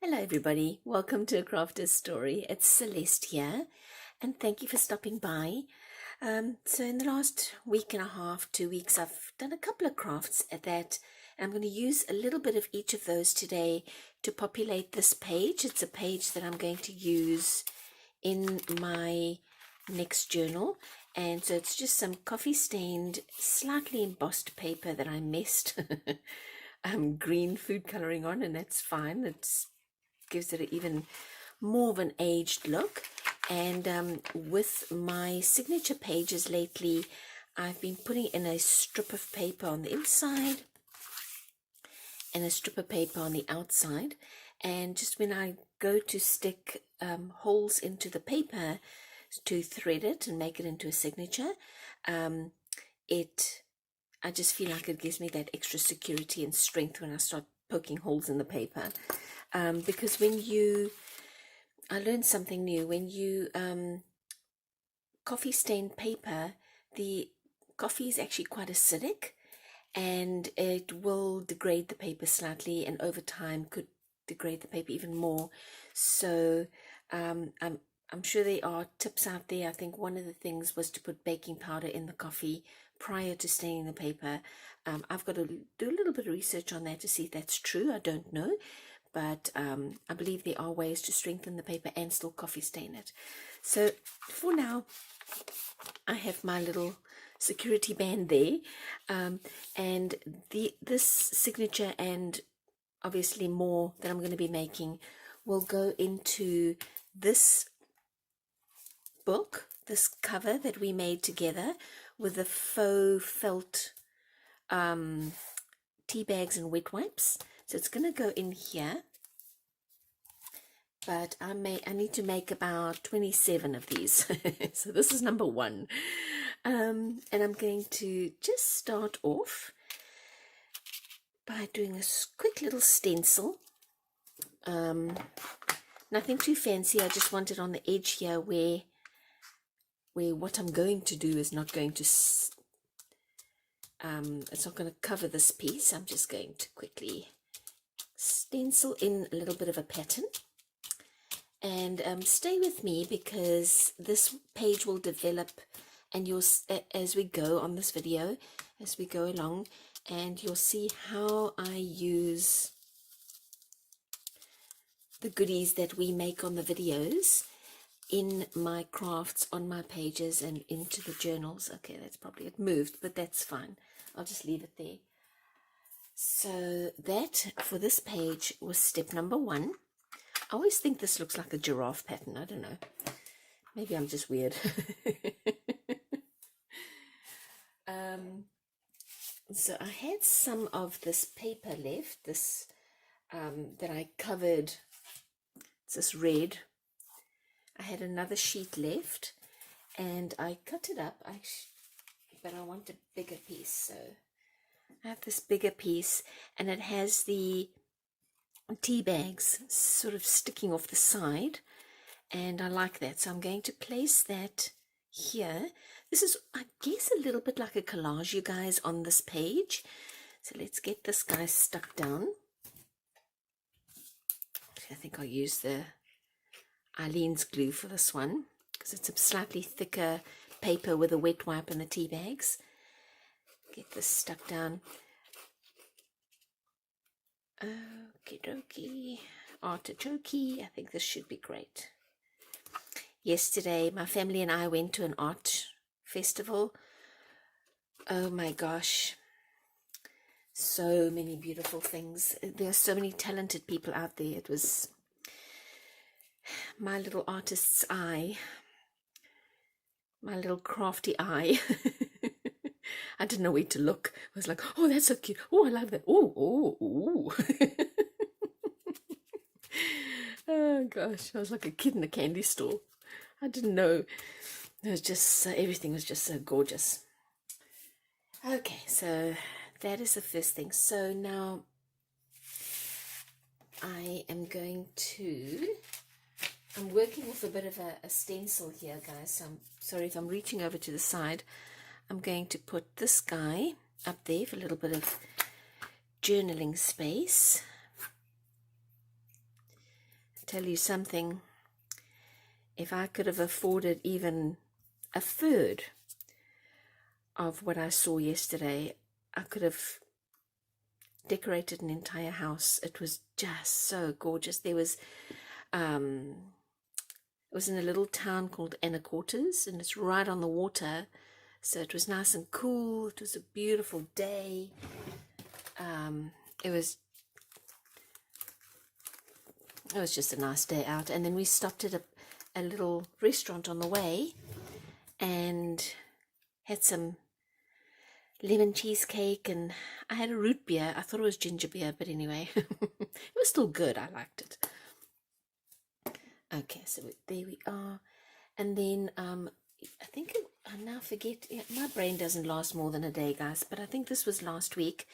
Hello everybody, welcome to A Crafter's Story. It's Celeste here and thank you for stopping by. So in the last week and a half, 2 weeks, I've done a couple of crafts at that. And I'm going to use a little bit of each of those today to populate this page. It's a page that I'm going to use in my next journal. And so it's just some coffee stained, slightly embossed paper that I messed green food coloring on, and that's fine. It's gives it even more of an aged look. And with my signature pages lately, I've been putting in a strip of paper on the inside and a strip of paper on the outside, and just when I go to stick holes into the paper to thread it and make it into a signature, I just feel like it gives me that extra security and strength when I start poking holes in the paper. Because I learned something new. When you coffee stain paper, the coffee is actually quite acidic and it will degrade the paper slightly, and over time could degrade the paper even more. So I'm sure there are tips out there. I think one of the things was to put baking powder in the coffee prior to staining the paper. I've got to do a little bit of research on that to see if that's true. I don't know. But I believe there are ways to strengthen the paper and still coffee stain it. So for now, I have my little security band there, and this signature and obviously more that I'm going to be making will go into this book, this cover that we made together with the faux felt tea bags and wet wipes. So it's going to go in here, but I need to make about 27 of these. So this is number one. And I'm going to just start off by doing a quick little stencil. Nothing too fancy. I just want it on the edge here where what I'm going to do is not going to it's not going to cover this piece. I'm just going to quickly stencil in a little bit of a pattern, and stay with me because this page will develop, and you'll as we go on this video, as we go along, and you'll see how I use the goodies that we make on the videos in my crafts on my pages and into the journals. Okay, that's probably it moved, but that's fine. I'll just leave it there. So that for this page was step number one. I always think this looks like a giraffe pattern. I don't know. Maybe I'm just weird. So I had some of this paper left, this that I covered. It's this red. I had another sheet left and I cut it up, but I want a bigger piece. So I have this bigger piece, and it has the tea bags sort of sticking off the side, and I like that. So I'm going to place that here. This is, I guess, a little bit like a collage, you guys, on this page. So let's get this guy stuck down. I think I'll use the Aleene's glue for this one because it's a slightly thicker paper with a wet wipe and the tea bags. Get this stuck down. Okie dokie. Artichoke. I think this should be great. Yesterday, my family and I went to an art festival. Oh my gosh. So many beautiful things. There are so many talented people out there. It was my little artist's eye, my little crafty eye. I didn't know where to look. I was like, oh, that's so cute. Oh, I love that. Oh, oh, oh. Oh gosh, I was like a kid in a candy store. I didn't know. It was just, everything was just so gorgeous. Okay, so that is the first thing. So now I am going to, I'm working with a bit of a stencil here, guys. So I'm sorry if I'm reaching over to the side. I'm going to put this guy up there for a little bit of journaling space. tell you something, if I could have afforded even a third of what I saw yesterday, I could have decorated an entire house. It was just so gorgeous. There was it was in a little town called Anacortes, and it's right on the water, so it was nice and cool. It was a beautiful day. It was just a nice day out, and then we stopped at a little restaurant on the way and had some lemon cheesecake, and I had a root beer. I thought it was ginger beer, but anyway, it was still good. I liked it. Okay, so there we are. And then I think I now forget. Yeah, my brain doesn't last more than a day, guys, but I think this was last week,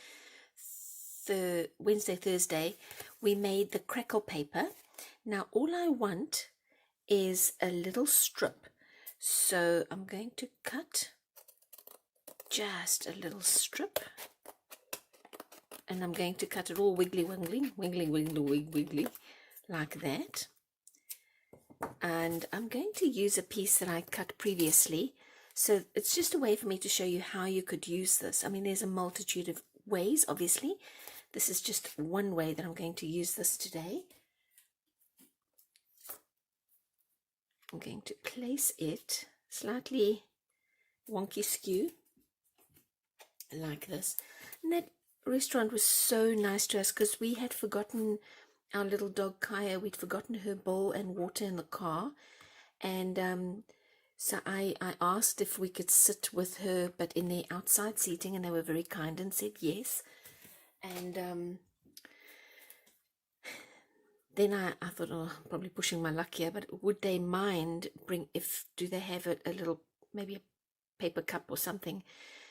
Wednesday, Thursday, we made the Crackle paper. Now all I want is a little strip, so I'm going to cut just a little strip, and I'm going to cut it all wiggly wiggly like that. And I'm going to use a piece that I cut previously, so it's just a way for me to show you how you could use this. I mean, there's a multitude of ways, obviously. This is just one way that I'm going to use this today. I'm going to place it slightly wonky skew like this. And that restaurant was so nice to us because we had forgotten our little dog Kaya. We'd forgotten her bowl and water in the car, and so I asked if we could sit with her, but in their outside seating, and they were very kind and said yes. And then I thought, oh, I'm probably pushing my luck here, but would they mind do they have a little, maybe a paper cup or something,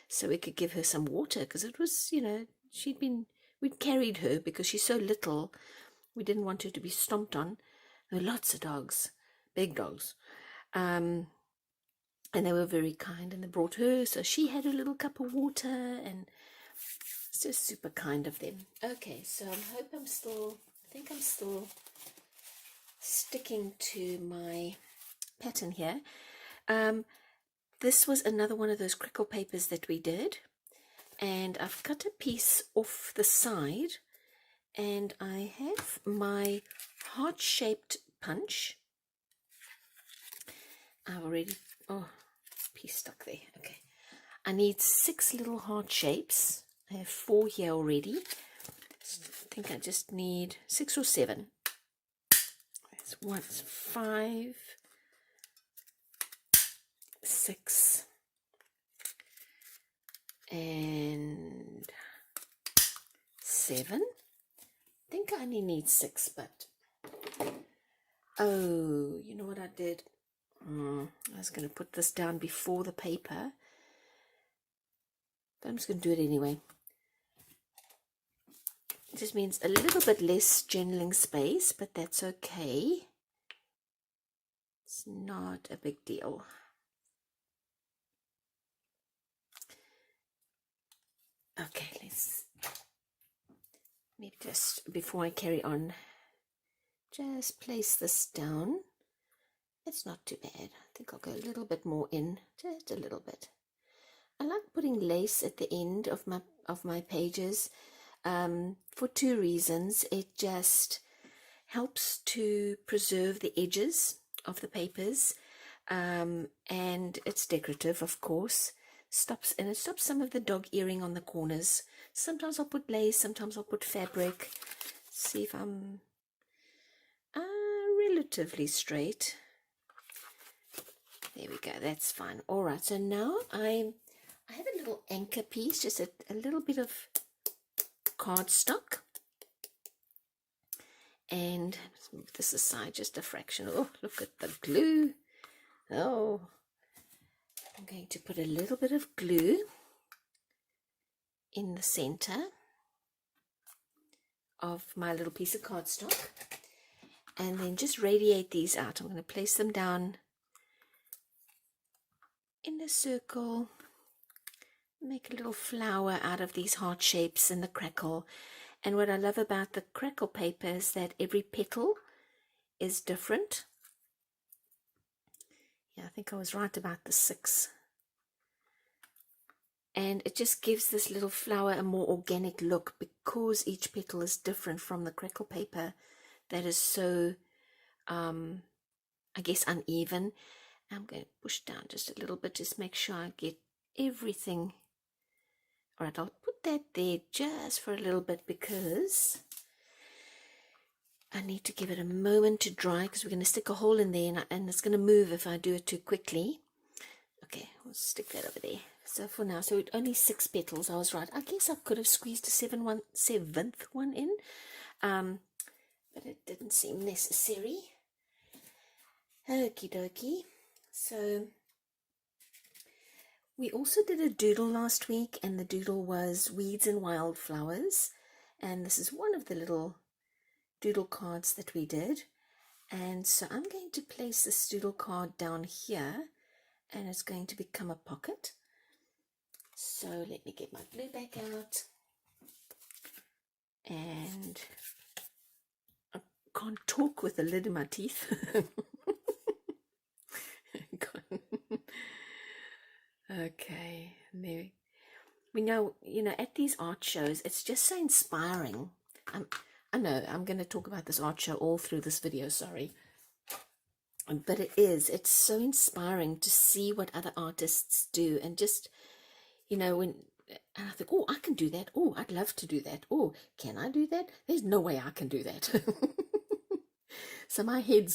so we could give her some water, because it was, we'd carried her because she's so little. We didn't want her to be stomped on. There were lots of dogs, big dogs, and they were very kind, and they brought her, so she had a little cup of water, and it's just super kind of them. Okay, so I think I'm still sticking to my pattern here. This was another one of those Crackle papers that we did, and I've cut a piece off the side, and I have my heart-shaped punch. I've already, piece stuck there. Okay, I need 6 little heart shapes. I have 4 here already. I think I just need 6 or 7. That's 1, 5, 6, and 7. I think I only need 6, but oh, you know what I did? I was going to put this down before the paper, but I'm just going to do it anyway. It just means a little bit less journaling space, but that's okay. It's not a big deal. Okay, maybe just before I carry on, just place this down. It's not too bad. I think I'll go a little bit more in, just a little bit. I like putting lace at the end of my pages for 2 reasons. It just helps to preserve the edges of the papers, and it's decorative, of course. It stops some of the dog earring on the corners. Sometimes I'll put lace, sometimes I'll put fabric. See if I'm relatively straight. There we go, that's fine. All right, so now I have a little anchor piece, just a little bit of cardstock. And let's move this aside just a fraction. Oh, look at the glue. Oh, I'm going to put a little bit of glue in the center of my little piece of cardstock, and then just radiate these out. I'm going to place them down in a circle, make a little flower out of these heart shapes in the Crackle. And what I love about the Crackle paper is that every petal is different. Yeah, I think I was right about the 6. And it just gives this little flower a more organic look because each petal is different from the Crackle paper that is so, I guess, uneven. I'm going to push down just a little bit, just make sure I get everything. All right, I'll put that there just for a little bit because I need to give it a moment to dry because we're going to stick a hole in there and it's going to move if I do it too quickly. Okay, we'll stick that over there. So for now, so only 6 petals. I was right. I guess I could have squeezed a seventh one in, but it didn't seem necessary. Okie dokie. So we also did a doodle last week, and the doodle was weeds and wildflowers. And this is one of the little doodle cards that we did. And so I'm going to place this doodle card down here, and it's going to become a pocket. So let me get my glue back out. And I can't talk with the lid in my teeth. Okay, there we know, at these art shows, it's just so inspiring. I know I'm going to talk about this art show all through this video, sorry. But it's so inspiring to see what other artists do, and just, and I think, oh, I can do that. Oh, I'd love to do that. Oh, can I do that? There's no way I can do that. So my head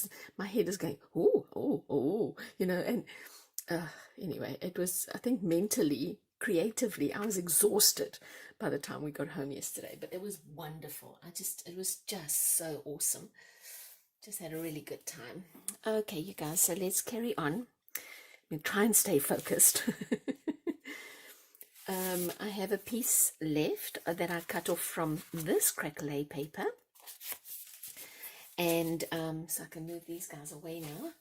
is going, oh, and anyway, it was, I think mentally, creatively, I was exhausted by the time we got home yesterday, but it was wonderful. It was just so awesome. Just had a really good time. Okay, you guys, so let's carry on. Try and stay focused. I have a piece left that I cut off from this Crackle paper. And so I can move these guys away now.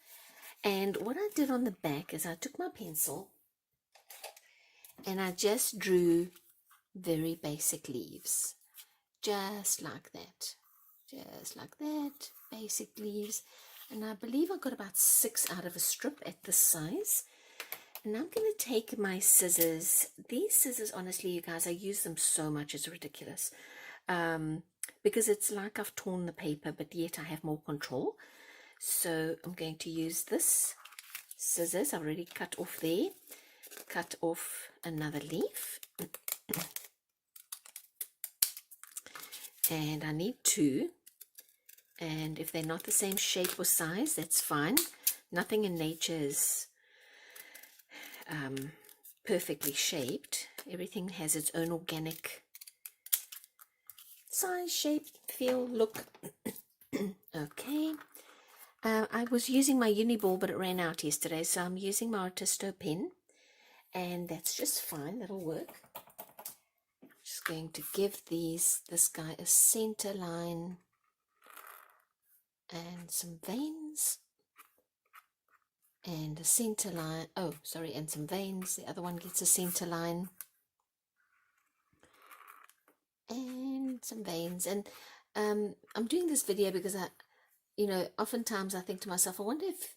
And what I did on the back is I took my pencil and I just drew very basic leaves. Just like that. Just like that. Basic leaves. And I believe I got about 6 out of a strip at this size. And I'm going to take my scissors. These scissors, honestly, you guys, I use them so much, it's ridiculous. Because it's like I've torn the paper, but yet I have more control. So I'm going to use this scissors. I've already cut off there. Cut off another leaf. And I need 2. And if they're not the same shape or size, that's fine. Nothing in nature is perfectly shaped. Everything has its own organic size, shape, feel, look. Okay. I was using my Uniball, but it ran out yesterday, so I'm using my Artisto pen, and that's just fine. That'll work. I'm just going to give this guy a center line and some veins, and a center line. Oh, sorry, and some veins. The other one gets a center line and some veins. And I'm doing this video because oftentimes I think to myself, I wonder if,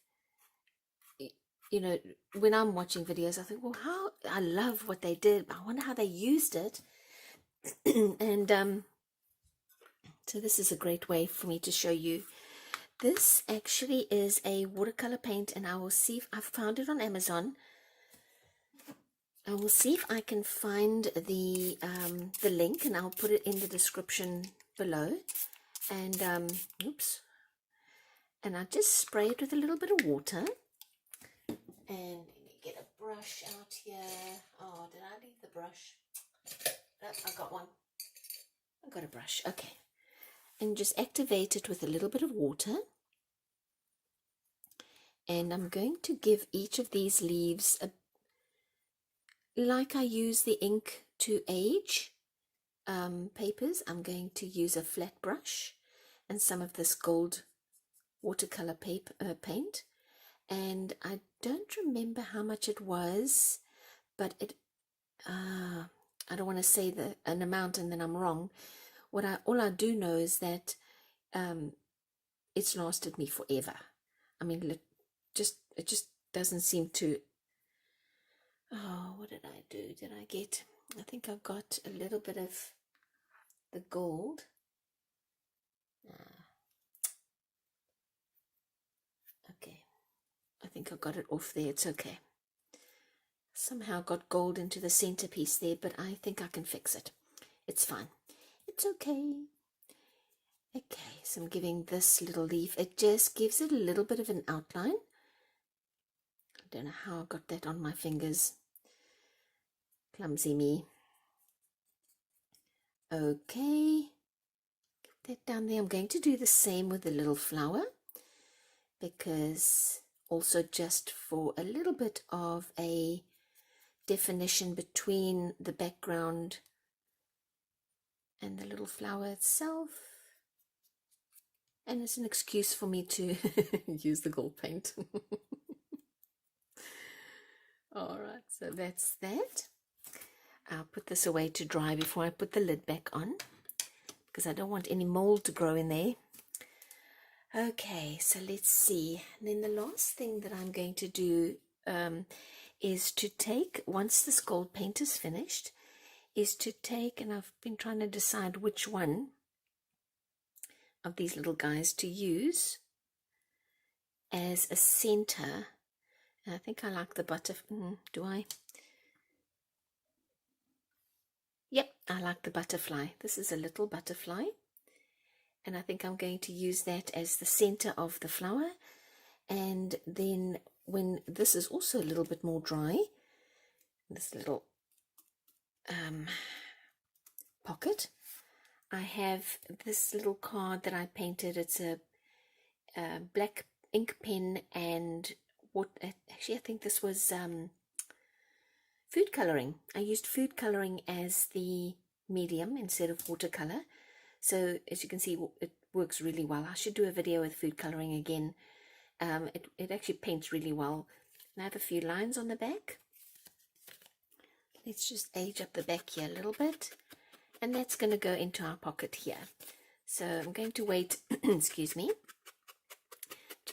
when I'm watching videos, I think, well, I love what they did, but I wonder how they used it. And so this is a great way for me to show you. This actually is a watercolor paint, and I will see if I found it on Amazon. I will see if I can find the link, and I'll put it in the description below. And oops. And I just spray it with a little bit of water. And let me get a brush out here. Oh, did I leave the brush? Oh, I got one. I got a brush. Okay. And just activate it with a little bit of water. And I'm going to give each of these leaves like I use the ink to age papers. I'm going to use a flat brush and some of this gold watercolor paint. And I don't remember how much it was, but I don't want to say an amount and then I'm wrong. All I do know is that it's lasted me forever. I mean, it just doesn't seem to. Oh, what did I do? Did I get? I think I got a little bit of the gold. Okay, I think I got it off there. It's okay. Somehow got gold into the centerpiece there, but I think I can fix it. It's fine. It's okay. Okay, so I'm giving this little leaf, it just gives it a little bit of an outline. I don't know how I got that on my fingers. Clumsy me. Okay, get that down there. I'm going to do the same with the little flower, because also just for a little bit of a definition between the background and the little flower itself. And it's an excuse for me to use the gold paint. All right, so that's that. I'll put this away to dry before I put the lid back on, because I don't want any mold to grow in there. Okay, so let's see. And then the last thing that I'm going to do is to take, once this gold paint is finished, is to take, and I've been trying to decide which one of these little guys to use as a center. And I think I like the butterfly. Do I? Yep, I like the butterfly. This is a little butterfly, and I think I'm going to use that as the center of the flower. And then when this is also a little bit more dry, this little pocket, I have this little card that I painted. It's a black ink pen and what, actually I think this was food coloring. I used food coloring as the medium instead of watercolor. So as you can see, it works really well. I should do a video with food coloring again. It actually paints really well. And I have a few lines on the back. Let's just age up the back here a little bit. And that's going to go into our pocket here. So I'm going to wait, excuse me,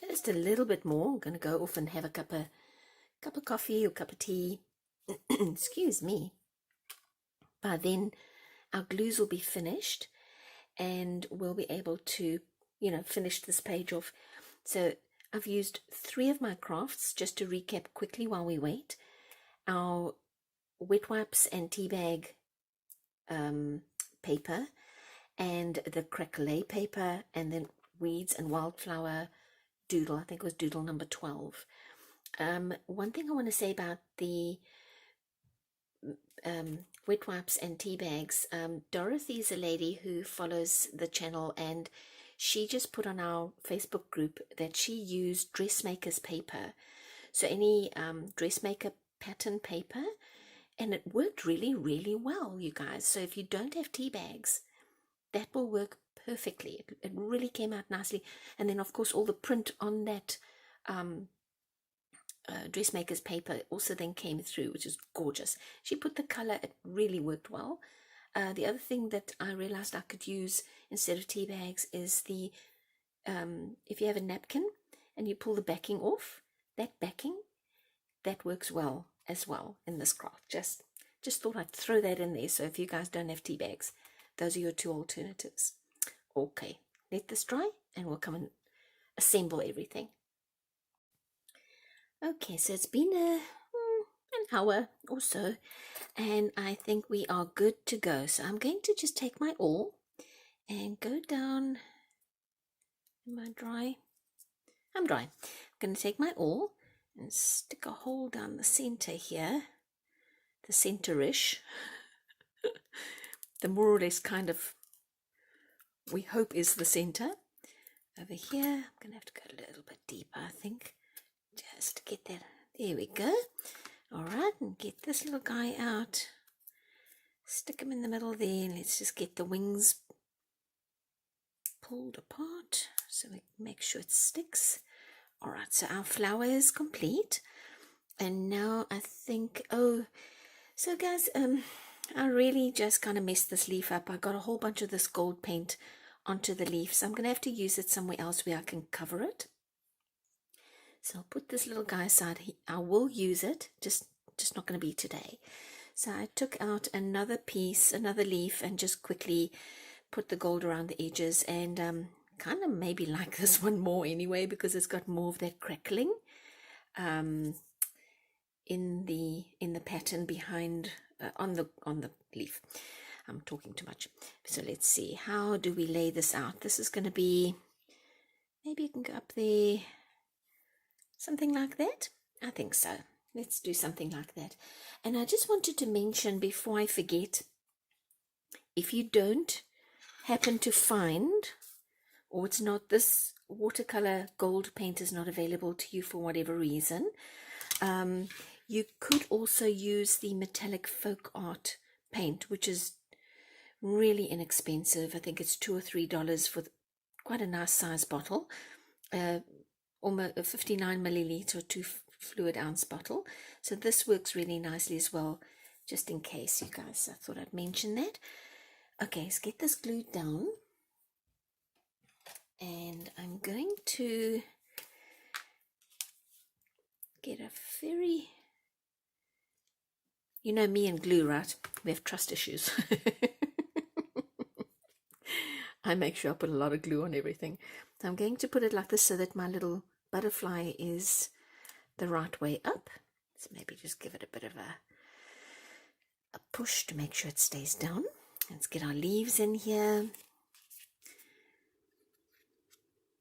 just a little bit more. I'm going to go off and have a cup of coffee or cup of tea. Excuse me. By then our glues will be finished and we'll be able to, finish this page off. So I've used 3 of my crafts, just to recap quickly while we wait. Our wet wipes and Teabag paper, and the Crackle paper, and then Weeds and Wildflower Doodle. I think it was Doodle number 12. One thing I want to say about the wet wipes and tea bags, Dorothy is a lady who follows the channel, and she just put on our Facebook group that she used dressmaker's paper, so any dressmaker pattern paper, and it worked really, really well, you guys. So if you don't have tea bags, that will work perfectly. It really came out nicely. And then of course all the print on that dressmaker's paper also then came through, which is gorgeous. She put the color, it really worked well. The other thing that I realized I could use instead of tea bags is the if you have a napkin and you pull the backing off, that backing, that works well as well in this craft. Just thought I'd throw that in there. So if you guys don't have tea bags, those are your 2 alternatives. Okay, let this dry and we'll come and assemble everything. Okay, so it's been an hour or so, and I think we are good to go. So I'm going to just take my awl and go down. Am I dry? I'm dry. I'm going to take my awl and stick a hole down the center here, the center-ish, the more or less kind of, we hope, is the center. Over here, I'm going to have to go a little bit deeper, I think, just to get that. There we go. All right, and get this little guy out. Stick him in the middle there, and let's just get the wings pulled apart so we make sure it sticks. All right, so our flower is complete. And now I think, so guys, I really just kind of messed this leaf up. I got a whole bunch of this gold paint onto the leaf, so I'm going to have to use it somewhere else where I can cover it. So I'll put this little guy aside. I will use it, just not going to be today. So I took out another piece, another leaf, and just quickly put the gold around the edges, and kind of maybe like this one more anyway, because it's got more of that crackling in the pattern behind on the leaf. I'm talking too much. So let's see, how do we lay this out? This is going to be, maybe you can go up there, something like that. I think so. Let's do something like that. And I just wanted to mention before I forget, if you don't happen to find, or it's not, this watercolor gold paint is not available to you for whatever reason, you could also use the metallic folk art paint, which is really inexpensive. I think it's $2 or $3 for quite a nice size bottle, almost a 59 milliliter 2 fluid ounce bottle. So this works really nicely as well, just in case, you guys. I thought I'd mention that. Okay, let's get this glued down, and I'm going to get a very, you know me and glue, right? We have trust issues. I make sure I put a lot of glue on everything. So I'm going to put it like this so that my little butterfly is the right way up. So maybe just give it a bit of a push to make sure it stays down. Let's get our leaves in here.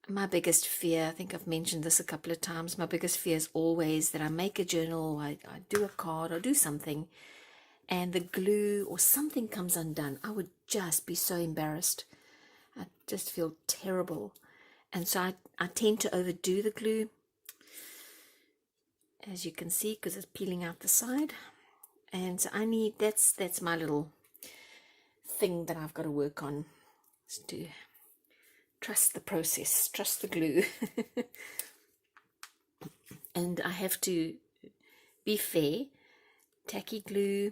My biggest fear, I think I've mentioned this a couple of times, my biggest fear is always that I make a journal, I do a card or do something, and the glue or something comes undone. I would just be so embarrassed. I just feel terrible. And so I tend to overdo the glue, as you can see, because it's peeling out the side. And so I need, that's my little thing that I've got to work on, is to trust the process, trust the glue. And I have to be fair. Tacky glue,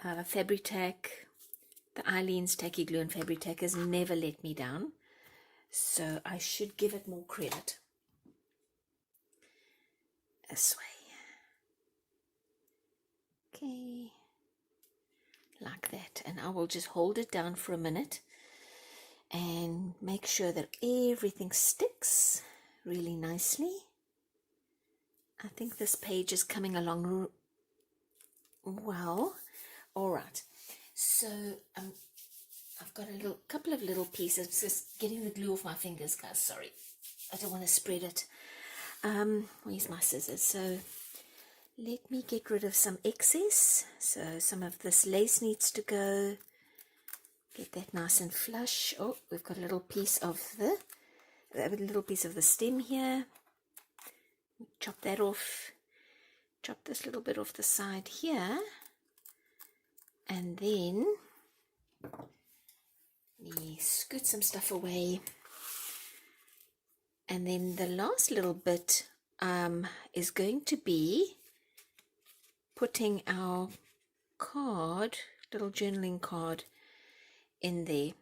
Fabri-Tac, the Aleene's Tacky glue and Fabri-Tac has never let me down, so I should give it more credit. This way. Okay, like that. And I will just hold it down for a minute and make sure that everything sticks really nicely. I think this page is coming along well. All right, so I've got a couple of little pieces, just getting the glue off my fingers, guys. Sorry, I don't want to spread it. Where's my scissors? So let me get rid of some excess. So some of this lace needs to go. Get that nice and flush. Oh, we've got a little piece of the stem here. Chop that off. Chop this little bit off the side here. And then we scoot some stuff away. And then the last little bit is going to be putting our card, little journaling card, in there.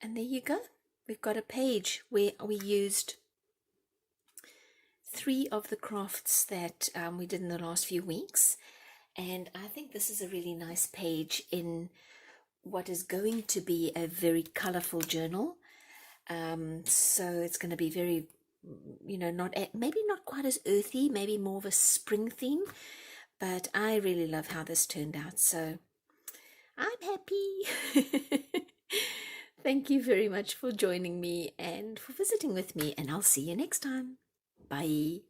And there you go. We've got a page where we used 3 of the crafts that we did in the last few weeks. And I think this is a really nice page in what is going to be a very colorful journal. So it's going to be very, you know, maybe not quite as earthy, maybe more of a spring theme, but I really love how this turned out. So I'm happy. Thank you very much for joining me and for visiting with me, and I'll see you next time. Bye.